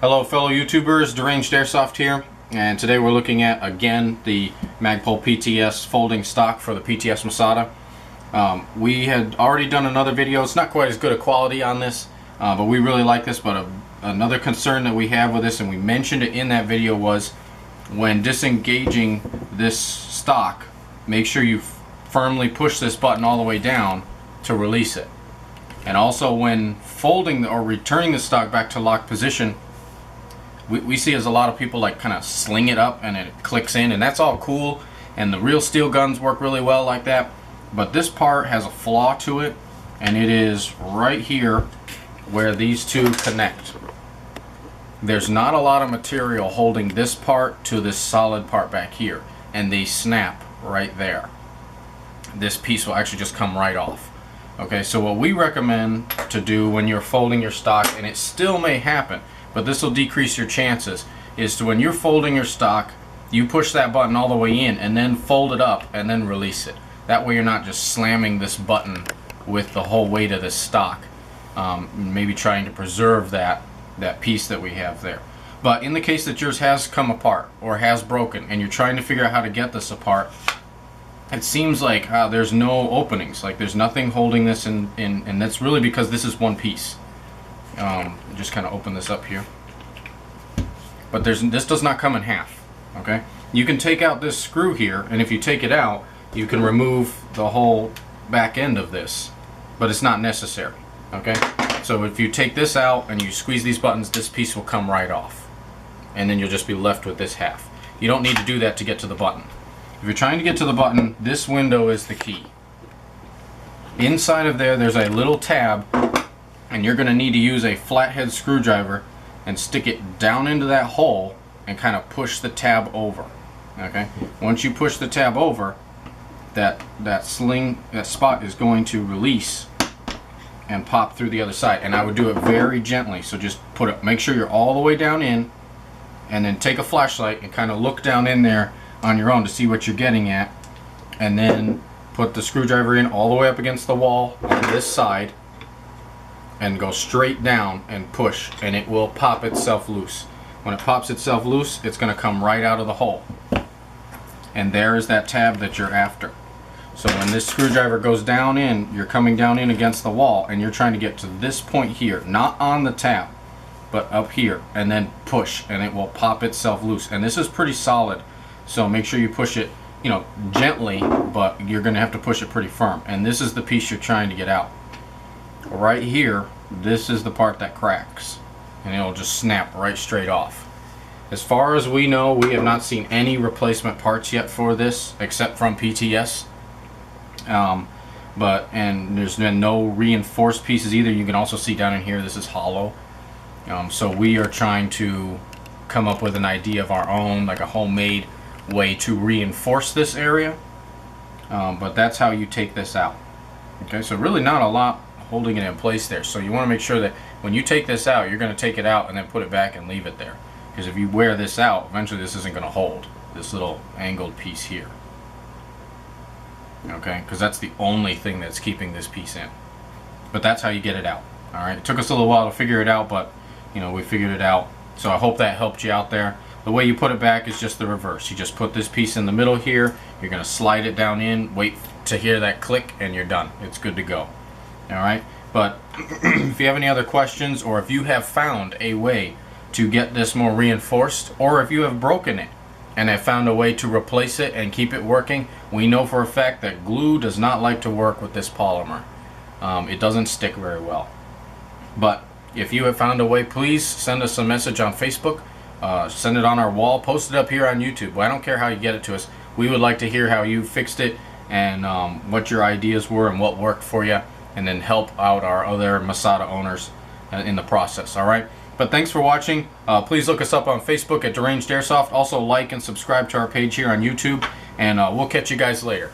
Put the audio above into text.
Hello fellow YouTubers, Deranged Airsoft here, and today we're looking at, again, the Magpul PTS folding stock for the PTS Masada. We had already done another video. It's not quite as good a quality on this, but we really like this. But another concern that we have with this, and we mentioned it in that video, was when disengaging this stock, make sure you firmly push this button all the way down to release it. And also when folding or returning the stock back to locked position, we see as a lot of people like kind of sling it up and it clicks in, and that's all cool, and the real steel guns work really well like that. But this part has a flaw to it, and it is right here where these two connect. There's not a lot of material holding this part to this solid part back here, and they snap right there. This piece will actually just come right off. Okay, so what we recommend to do when you're folding your stock, and it still may happen, but this will decrease your chances, is to, when you're folding your stock, you push that button all the way in and then fold it up and then release it. That way you're not just slamming this button with the whole weight of this stock, maybe trying to preserve that piece that we have there. But in the case that yours has come apart or has broken and you're trying to figure out how to get this apart, it seems like there's no openings, like there's nothing holding this in, and that's really because this is one piece. Just kind of open this up here, but this does not come in half. Okay, you can take out this screw here, and if you take it out, you can remove the whole back end of this, but it's not necessary. Okay, so if you take this out and you squeeze these buttons, this piece will come right off, and then you'll just be left with this half. You don't need to do that to get to the button. If you're trying to get to the button, this window is the key. Inside of there's a little tab, and you're going to need to use a flathead screwdriver and stick it down into that hole and kind of push the tab over. Okay, once you push the tab over, that spot is going to release and pop through the other side. And I would do it very gently, so just make sure you're all the way down in, and then take a flashlight and kind of look down in there on your own to see what you're getting at, and then put the screwdriver in all the way up against the wall on this side and go straight down and push, and it will pop itself loose. When it pops itself loose, it's going to come right out of the hole, and there is that tab that you're after. So when this screwdriver goes down in, you're coming down in against the wall, and you're trying to get to this point here, not on the tab, but up here, and then push, and it will pop itself loose. And this is pretty solid, so make sure you push it, you know, gently, but you're going to have to push it pretty firm. And this is the piece you're trying to get out. Right here, this is the part that cracks, and it'll just snap right straight off. As far as we know, we have not seen any replacement parts yet for this except from PTS, and there's been no reinforced pieces either. You can also see down in here, this is hollow. So we are trying to come up with an idea of our own, like a homemade way to reinforce this area, but that's how you take this out. Okay, so really not a lot holding it in place there. So you want to make sure that when you take this out, you're going to take it out and then put it back and leave it there, because if you wear this out, eventually this isn't going to hold this little angled piece here. Okay, because that's the only thing that's keeping this piece in. But that's how you get it out. All right, it took us a little while to figure it out, but you know, we figured it out. So I hope that helped you out there. The way you put it back is just the reverse. You just put this piece in the middle here, you're going to slide it down in, wait to hear that click, and you're done. It's good to go. Alright, but if you have any other questions, or if you have found a way to get this more reinforced, or if you have broken it and have found a way to replace it and keep it working, we know for a fact that glue does not like to work with this polymer. It doesn't stick very well. But if you have found a way, please send us a message on Facebook, send it on our wall, post it up here on YouTube. Well, I don't care how you get it to us. We would like to hear how you fixed it, and what your ideas were and what worked for you, and then help out our other Masada owners in the process. Alright, but thanks for watching. Please look us up on Facebook at Deranged Airsoft. Also like and subscribe to our page here on YouTube, and we'll catch you guys later.